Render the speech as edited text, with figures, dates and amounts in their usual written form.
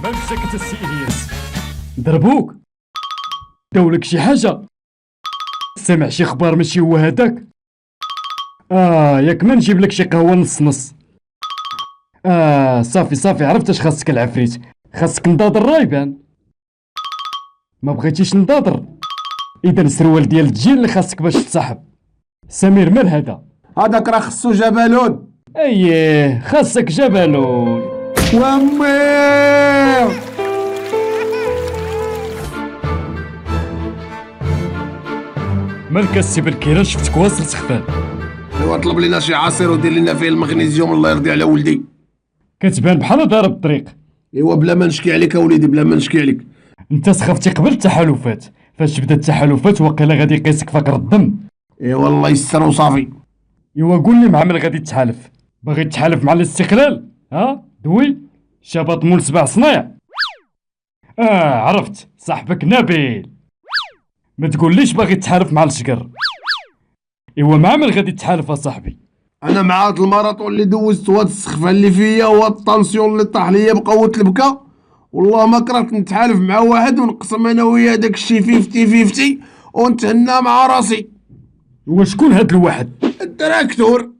مالك ساكت السي الياس؟ ضربوك؟ داولك شي حاجة؟ سامع شي خبار ماشي هو هداك؟ ياك ما نجيب لك شي قهوة نص نص. صافي عرفت اش خاصك العفريت، خاصك نضاضر رايبان. ما بغيتيش نضاضر؟ اذا السروال ديال التجين اللي خاصك باش تصاحب. سمير مال هذا؟ هذاك راه خصو جبلون. اييه خاصك جبلون. وامي مالك السي بالكيران شفتك واصل سخفان؟ ايوا طلب لنا شي عصير ودير لنا فيه المغنيسيوم الله يرضي على ولدي. كتبان بحال ضارب الطريق. ايوا بلا ما نشكي عليك اوليدي بلا ما نشكي عليك. انت سخفتي قبل التحالفات، فاش بدا التحالفات واقيلا غادي يقيسك فقر الدم. ايوا الله يستر وصافي. ايوا قول لي مع من غادي تحالف؟ باغي تحالف مع الاستقلال؟ دوي شبط مول 7 صنايع. عرفت صاحبك نبيل. ما تقوليش باغي تحالف مع الشقر. ايوا مع من غادي تحالف اصاحبي؟ انا مع هاد الماراطون اللي دوزت وهاد السخفه اللي فيا وهاد الطانسيون اللي طاح ليا بقوه البكا، والله ما كرهت نتحالف مع واحد ونقسم انا وياه داك الشي 50-50 ونتهنى مع راسي. هو شكون هاد الواحد؟ التراكتور.